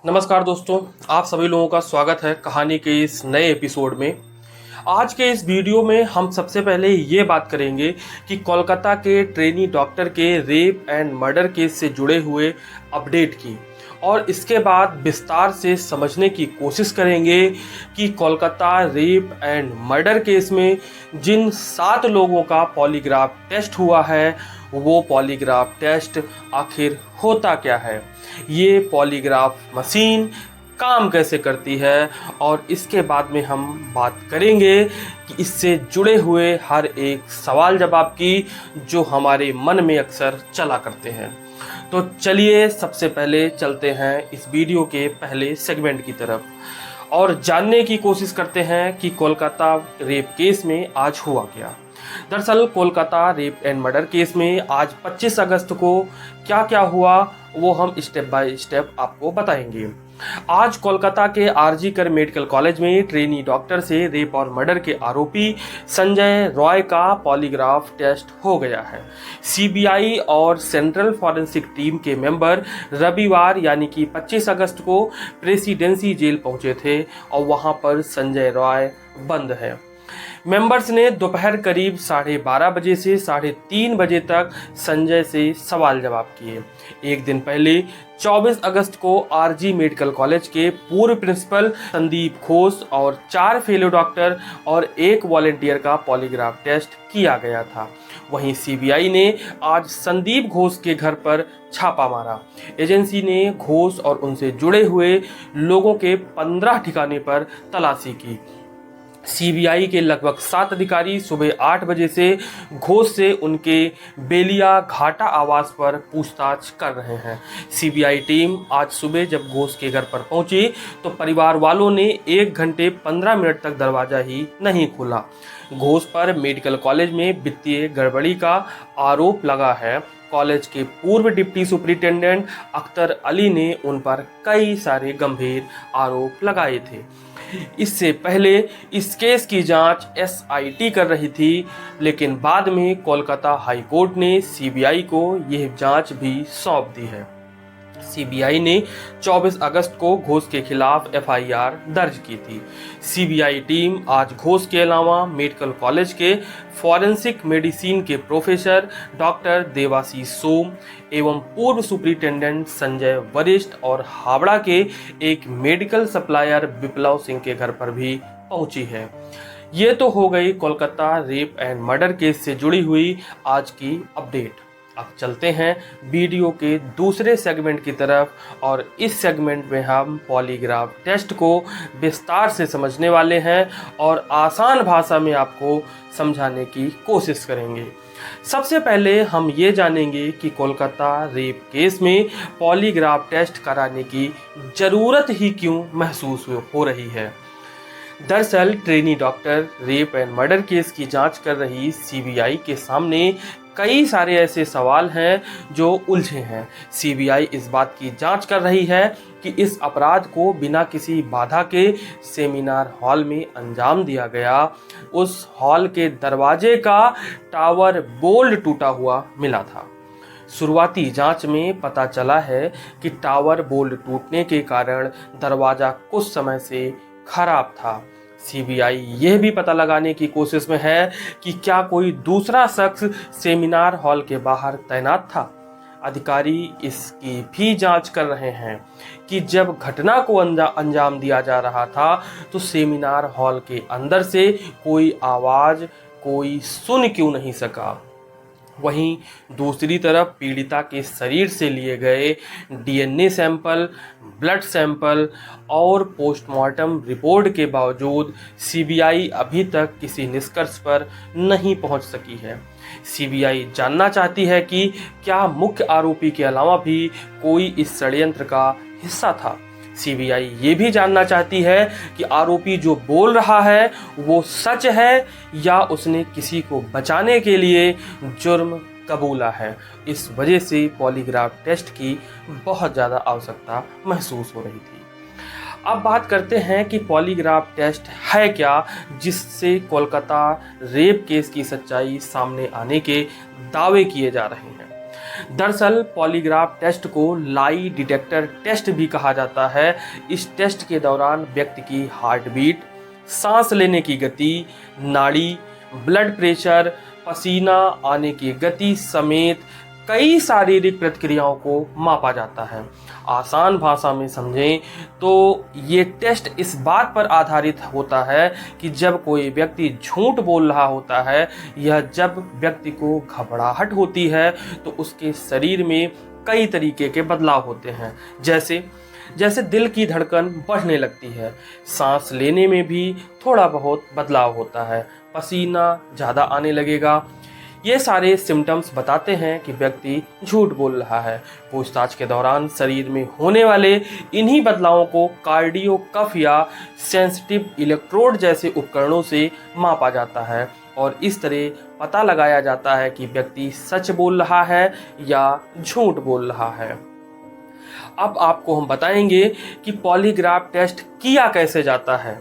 नमस्कार दोस्तों, आप सभी लोगों का स्वागत है कहानी के इस नए एपिसोड में। आज के इस वीडियो में हम सबसे पहले ये बात करेंगे कि कोलकाता के ट्रेनी डॉक्टर के रेप एंड मर्डर केस से जुड़े हुए अपडेट की, और इसके बाद विस्तार से समझने की कोशिश करेंगे कि Kolkata rape and murder case में जिन 7 लोगों का पॉलीग्राफ टेस्ट हुआ है वो पॉलीग्राफ टेस्ट आखिर होता क्या है, ये पॉलीग्राफ मशीन काम कैसे करती है, और इसके बाद में हम बात करेंगे कि इससे जुड़े हुए हर एक सवाल जवाब की जो हमारे मन में अक्सर चला करते हैं। तो चलिए सबसे पहले चलते हैं इस वीडियो के पहले सेगमेंट की तरफ और जानने की कोशिश करते हैं कि कोलकाता रेप केस में आज हुआ क्या। दरअसल Kolkata rape and murder case में आज 25 अगस्त को क्या क्या हुआ वो हम स्टेप बाय स्टेप आपको बताएंगे। आज कोलकाता के आरजी कर मेडिकल कॉलेज में ट्रेनी डॉक्टर से रेप और मर्डर के आरोपी संजय रॉय का पॉलीग्राफ टेस्ट हो गया है। सीबीआई और सेंट्रल फॉरेंसिक टीम के मेंबर रविवार यानी कि 25 अगस्त को प्रेसिडेंसी जेल पहुंचे थे और वहां पर संजय रॉय बंद है। मेंबर्स ने दोपहर करीब 12:30 बजे से 3:30 बजे तक संजय से सवाल जवाब किए। एक दिन पहले 24 अगस्त को आरजी मेडिकल कॉलेज के पूर्व प्रिंसिपल संदीप घोष और 4 फेलो डॉक्टर और 1 वॉलंटियर का पॉलीग्राफ टेस्ट किया गया था। वहीं सीबीआई ने आज संदीप घोष के घर पर छापा मारा। एजेंसी ने घोष और उनसे जुड़े हुए लोगों के 15 ठिकाने पर तलाशी की। सीबीआई के लगभग 7 अधिकारी सुबह 8 बजे से घोष से उनके बेलिया घाटा आवास पर पूछताछ कर रहे हैं। सीबीआई टीम आज सुबह जब घोष के घर पर पहुंची तो परिवार वालों ने 1 घंटे 15 मिनट तक दरवाजा ही नहीं खोला। घोष पर मेडिकल कॉलेज में वित्तीय गड़बड़ी का आरोप लगा है। कॉलेज के पूर्व डिप्टी सुपरिटेंडेंट अख्तर अली ने उन पर कई सारे गंभीर आरोप लगाए थे। इससे पहले इस केस की जांच एसआईटी कर रही थी, लेकिन बाद में कोलकाता हाई कोर्ट ने सीबीआई को यह जांच भी सौंप दी है। सीबीआई ने 24 अगस्त को घोष के खिलाफ एफआईआर दर्ज की थी। सीबीआई टीम आज घोष के अलावा मेडिकल कॉलेज के फॉरेंसिक मेडिसिन के प्रोफेसर डॉक्टर देवाशीष सोम एवं पूर्व सुपरिटेंडेंट संजय वरिष्ठ और हावड़ा के एक मेडिकल सप्लायर विप्लव सिंह के घर पर भी पहुंची है। ये तो हो गई Kolkata rape and murder case से जुड़ी हुई आज की अपडेट। अब चलते हैं वीडियो के दूसरे सेगमेंट की तरफ और इस सेगमेंट में हम पॉलीग्राफ टेस्ट को विस्तार से समझने वाले हैं और आसान भाषा में आपको समझाने की कोशिश करेंगे। सबसे पहले हम ये जानेंगे कि कोलकाता रेप केस में पॉलीग्राफ टेस्ट कराने की ज़रूरत ही क्यों महसूस हो रही है। दरअसल trainee doctor rape and murder case की जांच कर रही सीबीआई के सामने कई सारे ऐसे सवाल हैं जो उलझे हैं। सीबीआई इस बात की जांच कर रही है कि इस अपराध को बिना किसी बाधा के सेमिनार हॉल में अंजाम दिया गया। उस हॉल के दरवाजे का टावर बोल्ट टूटा हुआ मिला था। शुरुआती जांच में पता चला है कि टावर बोल्ट टूटने के कारण दरवाजा कुछ समय से खराब था। सीबीआई यह भी पता लगाने की कोशिश में है कि क्या कोई दूसरा शख्स सेमिनार हॉल के बाहर तैनात था। अधिकारी इसकी भी जांच कर रहे हैं कि जब घटना को अंजाम दिया जा रहा था तो सेमिनार हॉल के अंदर से कोई आवाज़ कोई सुन क्यों नहीं सका। वहीं दूसरी तरफ पीड़िता के शरीर से लिए गए डीएनए सैंपल, ब्लड सैंपल और पोस्टमार्टम रिपोर्ट के बावजूद सीबीआई अभी तक किसी निष्कर्ष पर नहीं पहुंच सकी है। सीबीआई जानना चाहती है कि क्या मुख्य आरोपी के अलावा भी कोई इस षड्यंत्र का हिस्सा था। सीबीआई ये भी जानना चाहती है कि आरोपी जो बोल रहा है वो सच है या उसने किसी को बचाने के लिए जुर्म कबूला है। इस वजह से पॉलीग्राफ टेस्ट की बहुत ज़्यादा आवश्यकता महसूस हो रही थी। अब बात करते हैं कि पॉलीग्राफ टेस्ट है क्या, जिससे कोलकाता रेप केस की सच्चाई सामने आने के दावे किए जा रहे हैं। दरअसल पॉलीग्राफ टेस्ट को लाई डिटेक्टर टेस्ट भी कहा जाता है। इस टेस्ट के दौरान व्यक्ति की हार्ट बीट, सांस लेने की गति, नाड़ी, ब्लड प्रेशर, पसीना आने की गति समेत कई शारीरिक प्रतिक्रियाओं को मापा जाता है। आसान भाषा में समझें तो ये टेस्ट इस बात पर आधारित होता है कि जब कोई व्यक्ति झूठ बोल रहा होता है या जब व्यक्ति को घबराहट होती है तो उसके शरीर में कई तरीके के बदलाव होते हैं। जैसे दिल की धड़कन बढ़ने लगती है, सांस लेने में भी थोड़ा बहुत बदलाव होता है, पसीना ज़्यादा आने लगेगा। ये सारे सिम्टम्स बताते हैं कि व्यक्ति झूठ बोल रहा है। पूछताछ के दौरान शरीर में होने वाले इन्हीं बदलावों को कार्डियो कफ या सेंसिटिव इलेक्ट्रोड जैसे उपकरणों से मापा जाता है और इस तरह पता लगाया जाता है कि व्यक्ति सच बोल रहा है या झूठ बोल रहा है। अब आपको हम बताएंगे कि पॉलीग्राफ टेस्ट किया कैसे जाता है।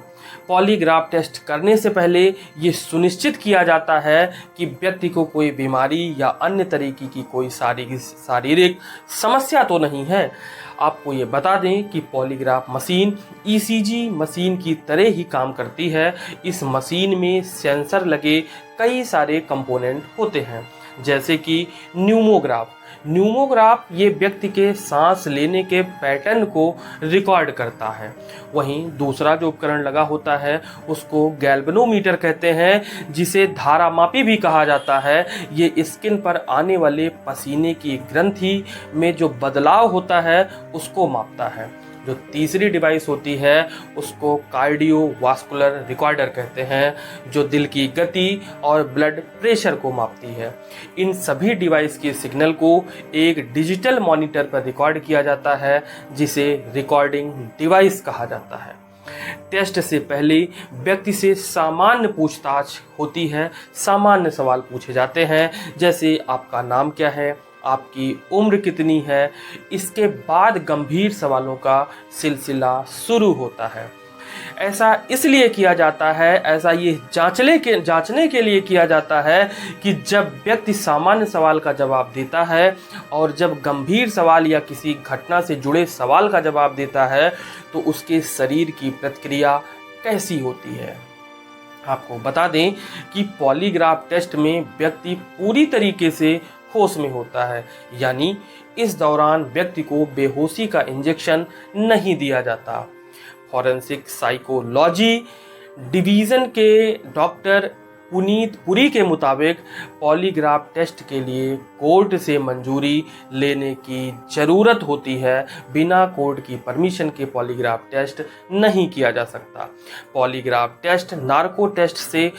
पॉलीग्राफ टेस्ट करने से पहले ये सुनिश्चित किया जाता है कि व्यक्ति को कोई बीमारी या अन्य तरीके की कोई शारीरिक समस्या तो नहीं है। आपको ये बता दें कि पॉलीग्राफ मशीन ईसीजी मशीन की तरह ही काम करती है। इस मशीन में सेंसर लगे कई सारे कंपोनेंट होते हैं, जैसे कि न्यूमोग्राफ ये व्यक्ति के सांस लेने के पैटर्न को रिकॉर्ड करता है। वहीं दूसरा जो उपकरण लगा होता है उसको गैल्वेनोमीटर कहते हैं, जिसे धारामापी भी कहा जाता है। ये स्किन पर आने वाले पसीने की ग्रंथि में जो बदलाव होता है उसको मापता है। जो तीसरी डिवाइस होती है उसको कार्डियोवास्कुलर रिकॉर्डर कहते हैं, जो दिल की गति और ब्लड प्रेशर को मापती है। इन सभी डिवाइस के सिग्नल को एक डिजिटल मॉनिटर पर रिकॉर्ड किया जाता है, जिसे रिकॉर्डिंग डिवाइस कहा जाता है। टेस्ट से पहले व्यक्ति से सामान्य पूछताछ होती है। सामान्य सवाल पूछे जाते हैं, जैसे आपका नाम क्या है, आपकी उम्र कितनी है। इसके बाद गंभीर सवालों का सिलसिला शुरू होता है। ऐसा इसलिए किया जाता है, ऐसा ये जांचने के लिए किया जाता है कि जब व्यक्ति सामान्य सवाल का जवाब देता है और जब गंभीर सवाल या किसी घटना से जुड़े सवाल का जवाब देता है तो उसके शरीर की प्रतिक्रिया कैसी होती है। आपको बता दें कि पॉलीग्राफ टेस्ट में व्यक्ति पूरी तरीके से होश में होता है, यानी इस दौरान व्यक्ति को बेहोशी का इंजेक्शन नहीं दिया जाता। फॉरेंसिक साइकोलॉजी डिवीज़न के डॉक्टर पुनीत पुरी के मुताबिक पॉलीग्राफ टेस्ट के लिए कोर्ट से मंजूरी लेने की ज़रूरत होती है। बिना कोर्ट की परमिशन के पॉलीग्राफ टेस्ट नहीं किया जा सकता। पॉलीग्राफ टेस्ट नार्को टेस्ट से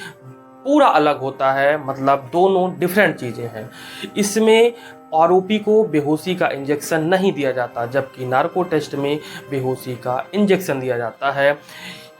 पूरा अलग होता है, मतलब दोनों डिफरेंट चीज़ें हैं। इसमें आरोपी को बेहोशी का इंजेक्शन नहीं दिया जाता, जबकि नार्को टेस्ट में बेहोशी का इंजेक्शन दिया जाता है।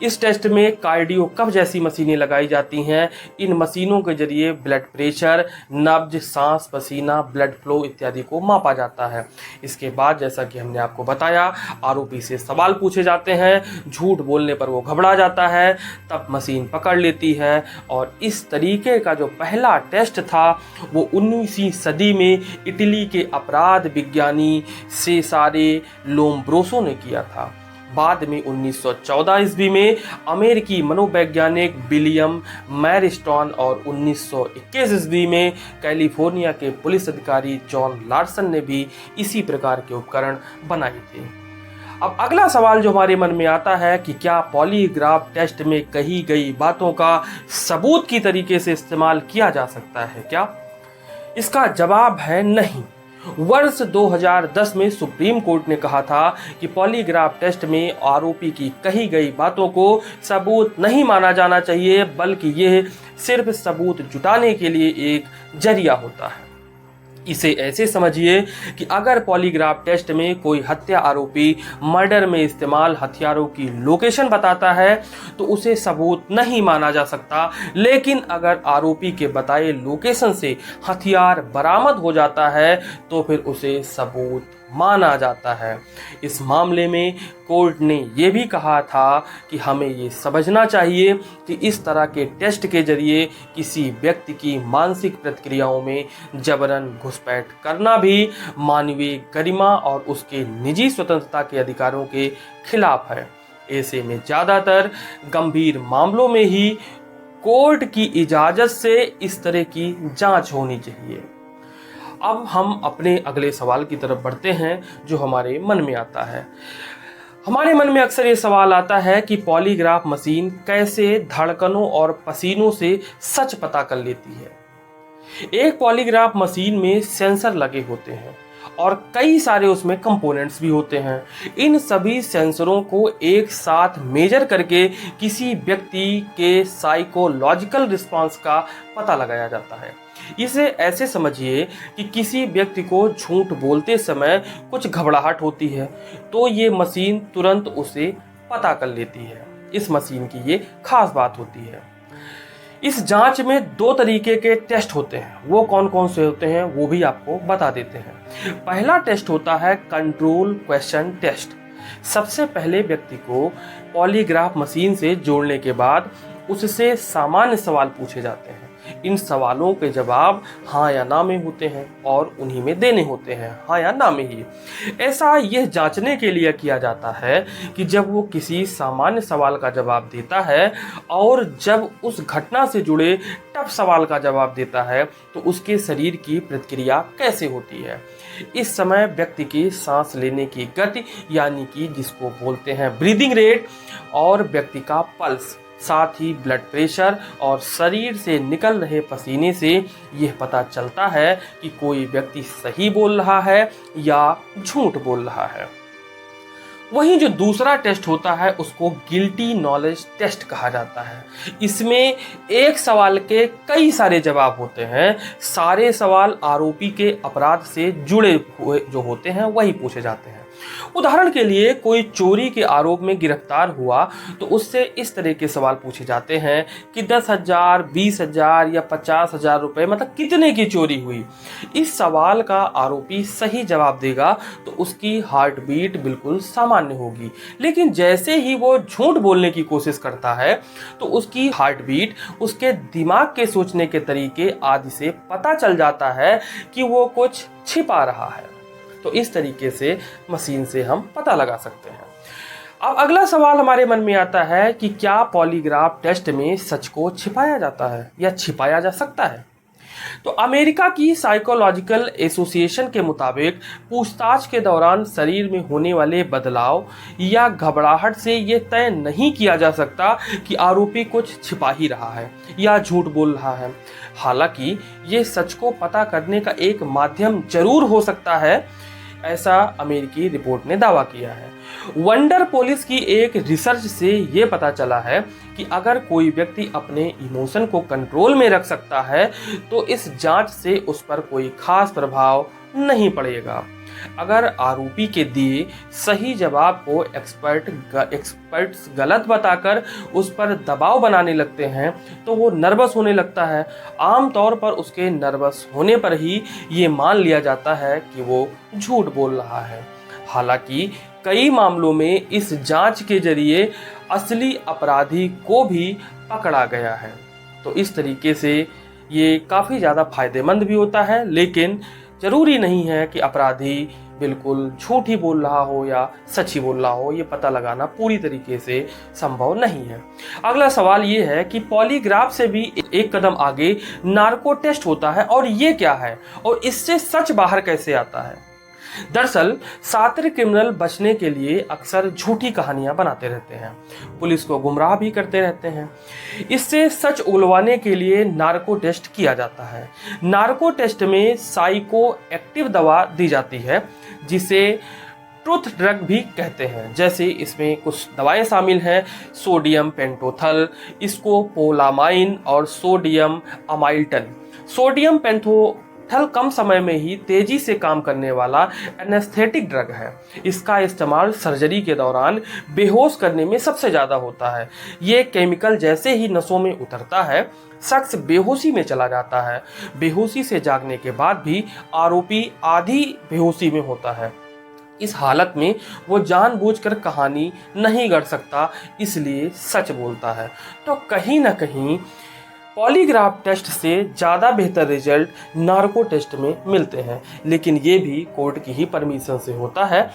इस टेस्ट में कार्डियो कफ जैसी मशीनें लगाई जाती हैं। इन मशीनों के जरिए ब्लड प्रेशर, नब्ज, सांस, पसीना, ब्लड फ्लो इत्यादि को मापा जाता है। इसके बाद जैसा कि हमने आपको बताया, आरोपी से सवाल पूछे जाते हैं। झूठ बोलने पर वो घबरा जाता है, तब मशीन पकड़ लेती है। और इस तरीके का जो पहला टेस्ट था वो 19वीं सदी में इटली के अपराध विज्ञानी सेसारे लोम्ब्रोसो ने किया था। बाद में 1914 ईस्वी में अमेरिकी मनोवैज्ञानिक विलियम मैरिस्टॉन और 1921 ईस्वी में कैलिफोर्निया के पुलिस अधिकारी जॉन लार्सन ने भी इसी प्रकार के उपकरण बनाए थे। अब अगला सवाल जो हमारे मन में आता है कि क्या पॉलीग्राफ टेस्ट में कही गई बातों का सबूत की तरीके से इस्तेमाल किया जा सकता है क्या? इसका जवाब है नहीं। वर्ष 2010 में सुप्रीम कोर्ट ने कहा था कि पॉलीग्राफ टेस्ट में आरोपी की कही गई बातों को सबूत नहीं माना जाना चाहिए, बल्कि यह सिर्फ सबूत जुटाने के लिए एक जरिया होता है। इसे ऐसे समझिए कि अगर पॉलीग्राफ टेस्ट में कोई हत्या आरोपी मर्डर में इस्तेमाल हथियारों की लोकेशन बताता है तो उसे सबूत नहीं माना जा सकता, लेकिन अगर आरोपी के बताए लोकेशन से हथियार बरामद हो जाता है तो फिर उसे सबूत माना जाता है। इस मामले में कोर्ट ने ये भी कहा था कि हमें ये समझना चाहिए कि इस तरह के टेस्ट के जरिए किसी व्यक्ति की मानसिक प्रतिक्रियाओं में जबरन घुसपैठ करना भी मानवीय गरिमा और उसके निजी स्वतंत्रता के अधिकारों के खिलाफ है। ऐसे में ज़्यादातर गंभीर मामलों में ही कोर्ट की इजाज़त से इस तरह की जांच होनी चाहिए। अब हम अपने अगले सवाल की तरफ बढ़ते हैं जो हमारे मन में आता है। हमारे मन में अक्सर ये सवाल आता है कि पॉलीग्राफ मशीन कैसे धड़कनों और पसीनों से सच पता कर लेती है। एक पॉलीग्राफ मशीन में सेंसर लगे होते हैं और कई सारे उसमें कंपोनेंट्स भी होते हैं। इन सभी सेंसरों को एक साथ मेजर करके किसी व्यक्ति के साइकोलॉजिकल रिस्पांस का पता लगाया जाता है। इसे ऐसे समझिए कि किसी व्यक्ति को झूठ बोलते समय कुछ घबराहट होती है तो ये मशीन तुरंत उसे पता कर लेती है। इस मशीन की ये खास बात होती है। इस जांच में 2 तरीके के टेस्ट होते हैं। वो कौन कौन से होते हैं वो भी आपको बता देते हैं। पहला टेस्ट होता है कंट्रोल क्वेश्चन टेस्ट। सबसे पहले व्यक्ति को पॉलीग्राफ मशीन से जोड़ने के बाद उससे सामान्य सवाल पूछे जाते हैं। इन सवालों के जवाब हाँ या ना में होते हैं और उन्हीं में देने होते हैं, हाँ या ना में ही। ऐसा यह जांचने के लिए किया जाता है कि जब वो किसी सामान्य सवाल का जवाब देता है और जब उस घटना से जुड़े टफ सवाल का जवाब देता है तो उसके शरीर की प्रतिक्रिया कैसे होती है। इस समय व्यक्ति की सांस लेने की गति यानी कि जिसको बोलते हैं ब्रीदिंग रेट और व्यक्ति का पल्स, साथ ही ब्लड प्रेशर और शरीर से निकल रहे पसीने से यह पता चलता है कि कोई व्यक्ति सही बोल रहा है या झूठ बोल रहा है। वहीं जो दूसरा टेस्ट होता है उसको गिल्टी नॉलेज टेस्ट कहा जाता है। इसमें एक सवाल के कई सारे जवाब होते हैं। सारे सवाल आरोपी के अपराध से जुड़े हुए जो होते हैं वही पूछे जाते हैं। उदाहरण के लिए कोई चोरी के आरोप में गिरफ्तार हुआ तो उससे इस तरह के सवाल पूछे जाते हैं कि 10,000, 20,000 या 50,000 रुपए मतलब कितने की चोरी हुई। इस सवाल का आरोपी सही जवाब देगा तो उसकी हार्ट बीट बिल्कुल सामान्य होगी, लेकिन जैसे ही वो झूठ बोलने की कोशिश करता है तो उसकी हार्ट बीट उसके दिमाग के सोचने के तरीके आदि से पता चल जाता है कि वो कुछ छिपा रहा है। तो इस तरीके से मशीन से हम पता लगा सकते हैं। अब अगला सवाल हमारे मन में आता है कि क्या पॉलीग्राफ टेस्ट में सच को छिपाया जाता है या छिपाया जा सकता है। तो अमेरिका की साइकोलॉजिकल एसोसिएशन के मुताबिक पूछताछ के दौरान शरीर में होने वाले बदलाव या घबराहट से ये तय नहीं किया जा सकता कि आरोपी कुछ छिपा ही रहा है या झूठ बोल रहा है। हालांकि ये सच को पता करने का एक माध्यम जरूर हो सकता है, ऐसा अमेरिकी रिपोर्ट ने दावा किया है। वंडर पुलिस की एक रिसर्च से ये पता चला है कि अगर कोई व्यक्ति अपने इमोशन को कंट्रोल में रख सकता है तो इस जांच से उस पर कोई खास प्रभाव नहीं पड़ेगा। अगर आरोपी के दिए सही जवाब को एक्सपर्ट्स गलत बताकर उस पर दबाव बनाने लगते हैं तो वो नर्वस होने लगता है। आमतौर पर उसके नर्वस होने पर ही ये मान लिया जाता है कि वो झूठ बोल रहा है। हालांकि कई मामलों में इस जांच के जरिए असली अपराधी को भी पकड़ा गया है। तो इस तरीके से ये काफ़ी ज़्यादा फायदेमंद भी होता है, लेकिन ज़रूरी नहीं है कि अपराधी बिल्कुल झूठ ही बोल रहा हो या सच ही बोल रहा हो। ये पता लगाना पूरी तरीके से संभव नहीं है। अगला सवाल ये है कि पॉलीग्राफ से भी एक कदम आगे नार्को टेस्ट होता है, और ये क्या है और इससे सच बाहर कैसे आता है। दरअसल शातिर क्रिमिनल बचने के लिए अक्सर झूठी कहानियां बनाते रहते हैं, पुलिस को गुमराह भी करते रहते हैं। इससे सच उगलवाने के लिए नार्को टेस्ट किया जाता है। नार्को टेस्ट में साइको एक्टिव दवा दी जाती है जिसे ट्रुथ ड्रग भी कहते हैं। जैसे इसमें कुछ दवाएं शामिल हैं, सोडियम पेंटोथल, स्कोपोलामाइन और सोडियम अमाइल्टन। सोडियम पेंटोथल कम समय में ही तेजी से काम करने वाला एनेस्थेटिक ड्रग है। इसका इस्तेमाल सर्जरी के दौरान बेहोश करने में सबसे ज़्यादा होता है। ये केमिकल जैसे ही नसों में उतरता है शख्स बेहोशी में चला जाता है। बेहोशी से जागने के बाद भी आरोपी आधी बेहोशी में होता है। इस हालत में वो जानबूझकर कहानी नहीं गढ़ सकता, इसलिए सच बोलता है। तो कहीं ना कहीं पॉलीग्राफ टेस्ट से ज़्यादा बेहतर रिजल्ट नार्को टेस्ट में मिलते हैं, लेकिन ये भी कोर्ट की ही परमिशन से होता है।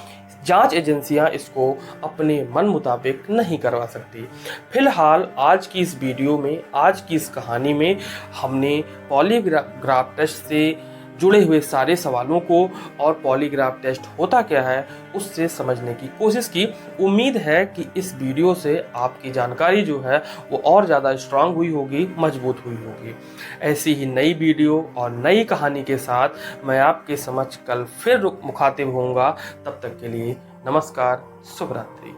जांच एजेंसियां इसको अपने मन मुताबिक नहीं करवा सकती। फिलहाल आज की इस वीडियो में, आज की इस कहानी में हमने पॉलीग्राफ टेस्ट से जुड़े हुए सारे सवालों को और पॉलीग्राफ टेस्ट होता क्या है उससे समझने की कोशिश की। उम्मीद है कि इस वीडियो से आपकी जानकारी जो है वो और ज़्यादा स्ट्रांग हुई होगी, मजबूत हुई होगी। ऐसी ही नई वीडियो और नई कहानी के साथ मैं आपके समक्ष कल फिर मुखातिब होऊंगा। तब तक के लिए नमस्कार, शुभ रात्रि।